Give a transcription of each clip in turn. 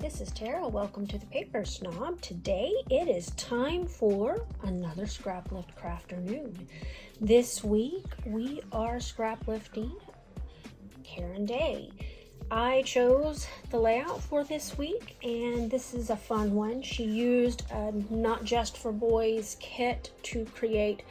this is Tara. Welcome to the Paper Snob. Today it is time for another Scraplift Crafternoon. This week we are scraplifting Karen Day. I chose the layout for this week and this is a fun one. She used a Not Just for Boys kit to create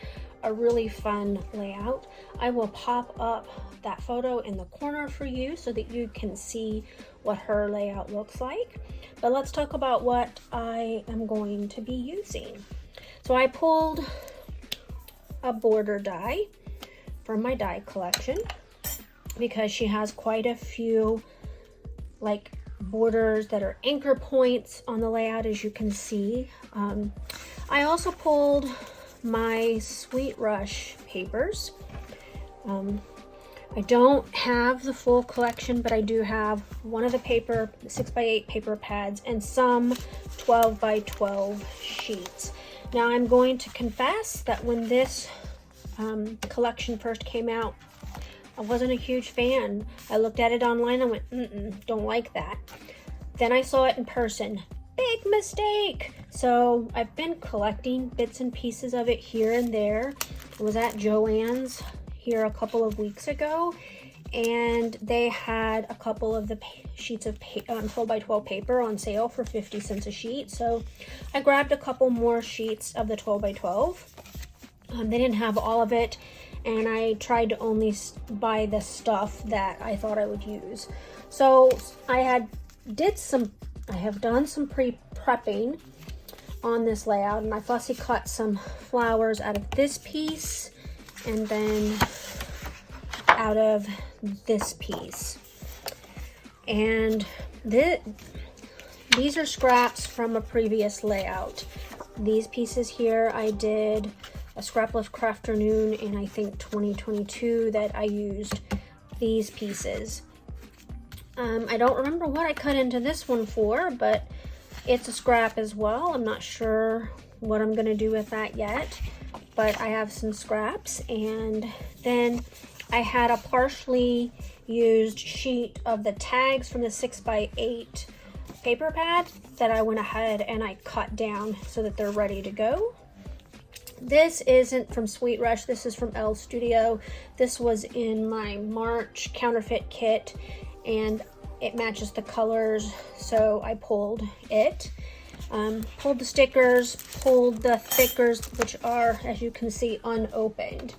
a really fun layout. I will pop up that photo in the corner for you so that you can see what her layout looks like. But let's talk about what I am going to be using. So I pulled a border die from my die collection because she has quite a few like borders that are anchor points on the layout, as you can see. I also pulled my Sweet Rush papers. I don't have the full collection, but I do have one of the 6x8 paper pads and some 12x12 sheets. Now I'm going to confess that when this collection first came out, I wasn't a huge fan. I looked at it online and went, don't like that. Then I saw it in person. Big mistake! So I've been collecting bits and pieces of it here and there. I was at Joann's here a couple of weeks ago and they had a couple of the sheets of 12x12 paper on sale for 50 cents a sheet. So I grabbed a couple more sheets of the 12x12. They didn't have all of it and I tried to only buy the stuff that I thought I would use. So I have done some pre-prepping on this layout, and I fussy cut some flowers out of this piece and then out of this piece. And these are scraps from a previous layout. These pieces here, I did a Scraplift Crafternoon in I think 2022 that I used these pieces. I don't remember what I cut into this one for, but it's a scrap as well. I'm not sure what I'm gonna do with that yet, but I have some scraps. And then I had a partially used sheet of the tags from the 6x8 paper pad that I went ahead and I cut down so that they're ready to go. This isn't from Sweet Rush, this is from L Studio. This was in my March counterfeit kit and it matches the colors, so I pulled it. Pulled the stickers, pulled the stickers, which are, as you can see, unopened.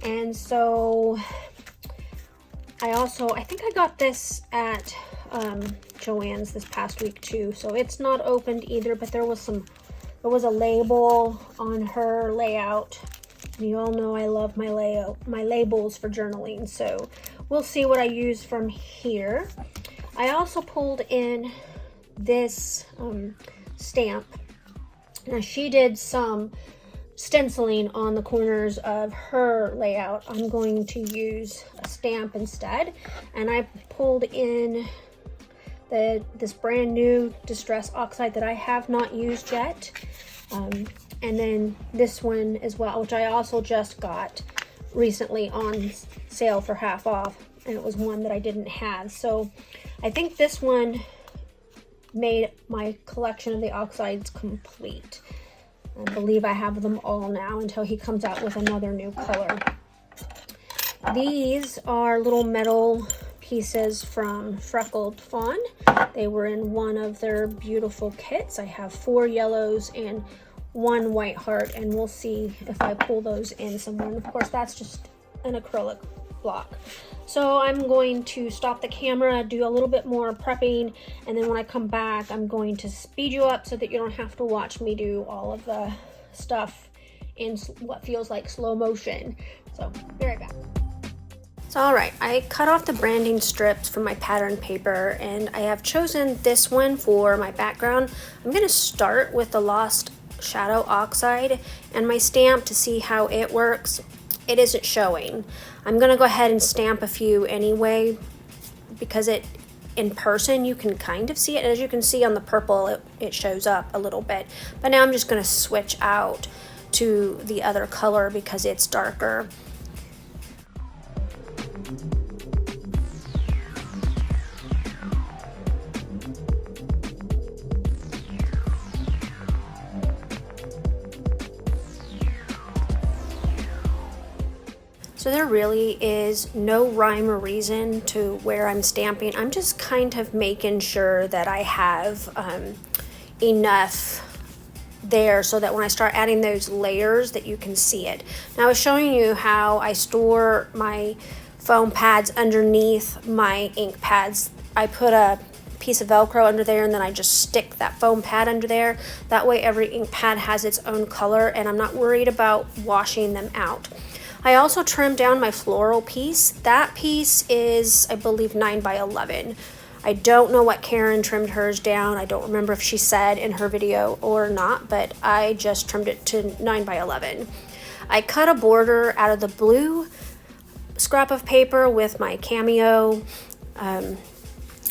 And so I think I got this at Joann's this past week too, so it's not opened either, but there was a label on her layout. You all know I love my labels for journaling, so we'll see what I use from here. I also pulled in this stamp. Now she did some stenciling on the corners of her layout. I'm going to use a stamp instead, and I pulled in this brand new Distress Oxide that I have not used yet, and then this one as well, which I also just got recently on sale for half off, and it was one that I didn't have. So I think this one made my collection of the oxides complete. I believe I have them all now until he comes out with another new color. These are little metal pieces from Freckled Fawn. They were in one of their beautiful kits. I have 4 yellows and 1 white heart, and we'll see if I pull those in somewhere. And of course that's just an acrylic block. So I'm going to stop the camera, do a little bit more prepping, and then when I come back I'm going to speed you up so that you don't have to watch me do all of the stuff in what feels like slow motion. So be right back. So alright, I cut off the branding strips from my pattern paper and I have chosen this one for my background. I'm going to start with the Lost Shadow Oxide and my stamp to see how it works. It isn't showing. I'm going to go ahead and stamp a few anyway because in person you can kind of see it. As you can see on the purple, it shows up a little bit. But now I'm just going to switch out to the other color because it's darker. So there really is no rhyme or reason to where I'm stamping. I'm just kind of making sure that I have enough there so that when I start adding those layers that you can see it. Now I was showing you how I store my foam pads underneath my ink pads. I put a piece of Velcro under there and then I just stick that foam pad under there. That way every ink pad has its own color and I'm not worried about washing them out. I also trimmed down my floral piece. That piece is, I believe, 9 by 11. I don't know what Karen trimmed hers down. I don't remember if she said in her video or not, but I just trimmed it to 9 by 11. I cut a border out of the blue scrap of paper with my Cameo.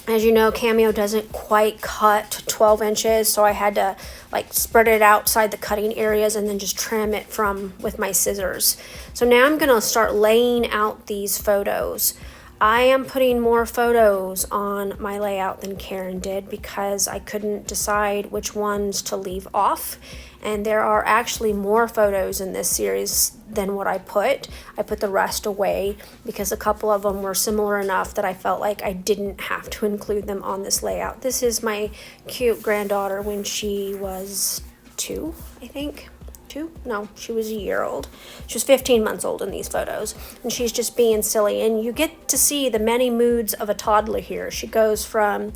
As you know, Cameo doesn't quite cut 12 inches, so I had to like spread it outside the cutting areas and then just trim it from with my scissors. So now I'm gonna start laying out these photos. I am putting more photos on my layout than Karen did because I couldn't decide which ones to leave off. And there are actually more photos in this series than what I put. I put the rest away because a couple of them were similar enough that I felt like I didn't have to include them on this layout. This is my cute granddaughter when she was 2, I think. 2? No, she was a year old. She was 15 months old in these photos. And she's just being silly. And you get to see the many moods of a toddler here. She goes from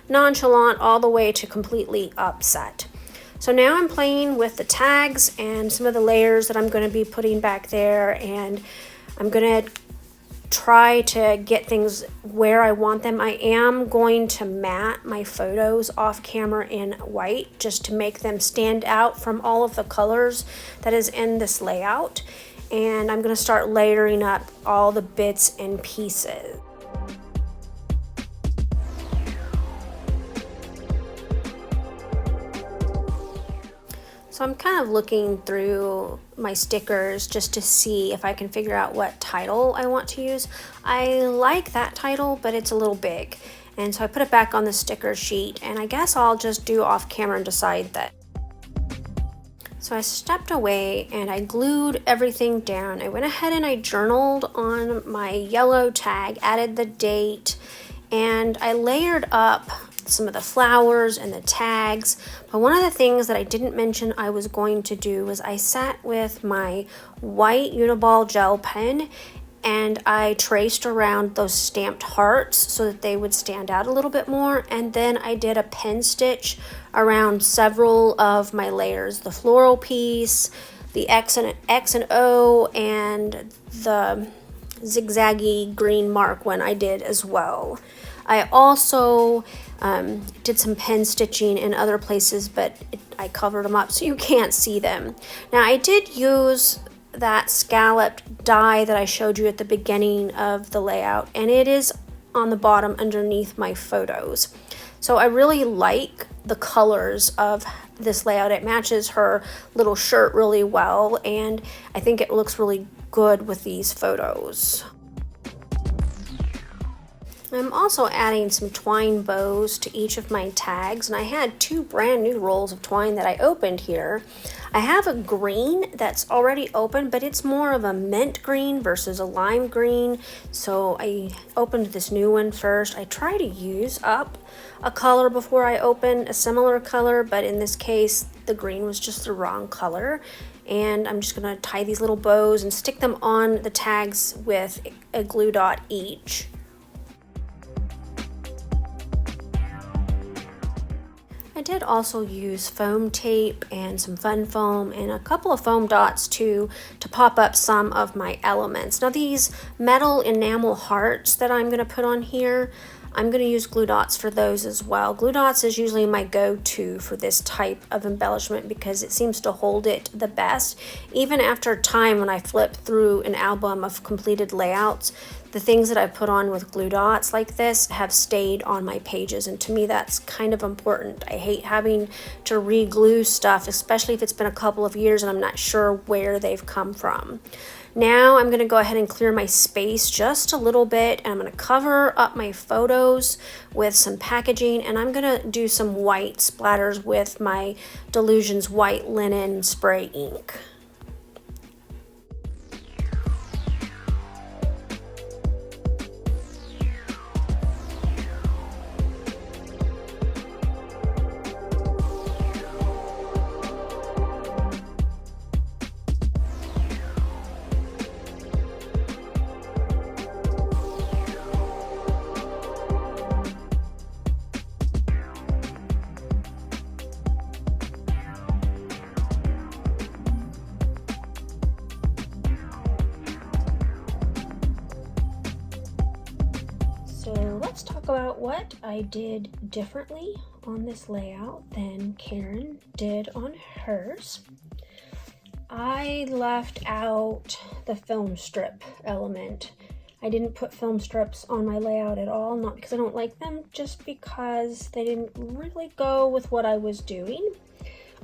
nonchalant all the way to completely upset. So now I'm playing with the tags and some of the layers that I'm going to be putting back there, and I'm going to try to get things where I want them. I am going to matte my photos off camera in white just to make them stand out from all of the colors that is in this layout, and I'm going to start layering up all the bits and pieces. So I'm kind of looking through my stickers just to see if I can figure out what title I want to use. I like that title, but it's a little big. And so I put it back on the sticker sheet, and I guess I'll just do off camera and decide that. So I stepped away and I glued everything down. I went ahead and I journaled on my yellow tag, added the date, and I layered up some of the flowers and the tags. But one of the things that I didn't mention I was going to do was I sat with my white Uniball gel pen and I traced around those stamped hearts so that they would stand out a little bit more, and then I did a pen stitch around several of my layers, the floral piece, the X and O, and the zigzaggy green mark one I did as well. I also did some pen stitching in other places, but I covered them up so you can't see them. Now I did use that scalloped die that I showed you at the beginning of the layout, and it is on the bottom underneath my photos. So I really like the colors of this layout. It matches her little shirt really well, and I think it looks really good with these photos. I'm also adding some twine bows to each of my tags, and I had 2 brand new rolls of twine that I opened here. I have a green that's already open, but it's more of a mint green versus a lime green, so I opened this new one first. I try to use up a color before I open a similar color, but in this case the green was just the wrong color, and I'm just going to tie these little bows and stick them on the tags with a glue dot each. I did also use foam tape and some fun foam and a couple of foam dots to pop up some of my elements. Now these metal enamel hearts that I'm going to put on here, I'm going to use glue dots for those as well. Glue dots is usually my go-to for this type of embellishment because it seems to hold it the best. Even after time, when I flip through an album of completed layouts, the things that I put on with glue dots like this have stayed on my pages, and to me that's kind of important. I hate having to re-glue stuff, especially if it's been a couple of years and I'm not sure where they've come from. Now I'm going to go ahead and clear my space just a little bit, and I'm going to cover up my photos with some packaging, and I'm going to do some white splatters with my Delusions white linen spray ink. about what I did differently on this layout than Karen did on hers. I left out the film strip element. I didn't put film strips on my layout at all, not because I don't like them, just because they didn't really go with what I was doing.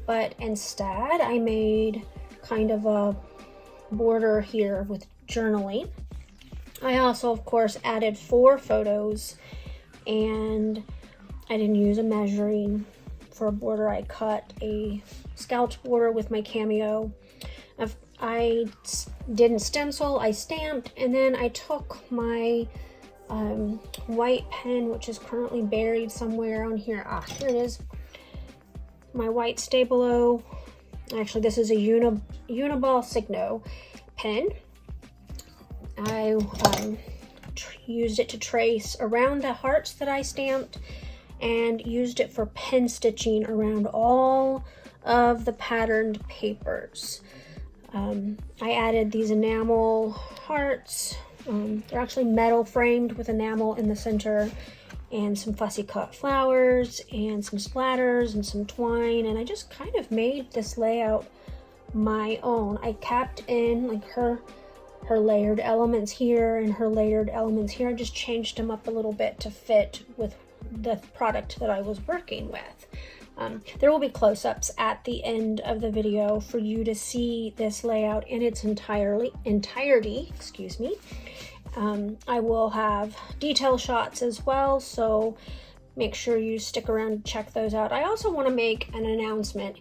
But instead, I made kind of a border here with journaling. I also, of course, added 4 photos, and I didn't use a measuring for a border. I cut a scalped border with my Cameo. I didn't stencil, I stamped, and then I took my white pen, which is currently buried somewhere on here. Here it is. My white Stabilo. Actually, this is a Uniball Signo pen. I used it to trace around the hearts that I stamped, and used it for pen stitching around all of the patterned papers. I added these enamel hearts. They're actually metal framed with enamel in the center, and some fussy cut flowers and some splatters and some twine, and I just kind of made this layout my own. I kept in like her layered elements here and her layered elements here. I just changed them up a little bit to fit with the product that I was working with. There will be close-ups at the end of the video for you to see this layout in its entirety, excuse me. I will have detail shots as well, so make sure you stick around and check those out. I also want to make an announcement.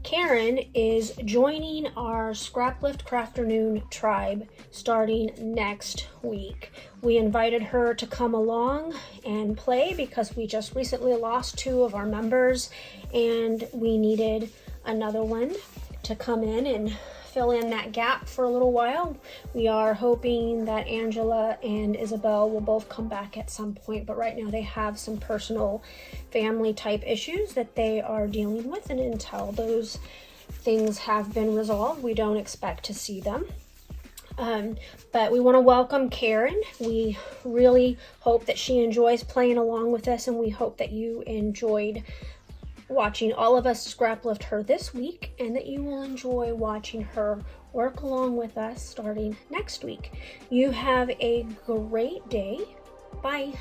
Karen is joining our Scraplift Crafternoon tribe starting next week. We invited her to come along and play because we just recently lost 2 of our members, and we needed another one to come in and fill in that gap for a little while. We are hoping that Angela and Isabel will both come back at some point, but right now they have some personal family type issues that they are dealing with, and until those things have been resolved, we don't expect to see them. But we want to welcome Karen. We really hope that she enjoys playing along with us, and we hope that you enjoyed watching all of us scrap lift her this week, and that you will enjoy watching her work along with us starting next week. You have a great day. Bye.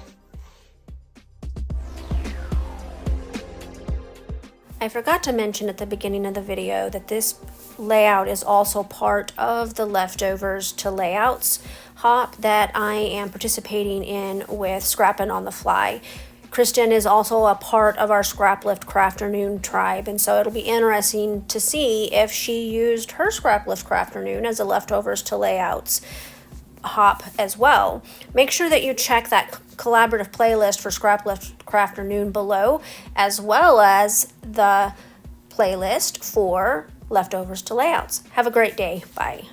I forgot to mention at the beginning of the video that this layout is also part of the leftovers to layouts hop that I am participating in with Scrappin' on the Fly. Kristen is also a part of our Scraplift Crafternoon tribe, and so it'll be interesting to see if she used her Scraplift Crafternoon as a leftovers to layouts hop as well. Make sure that you check that collaborative playlist for Scraplift Crafternoon below, as well as the playlist for leftovers to layouts. Have a great day. Bye.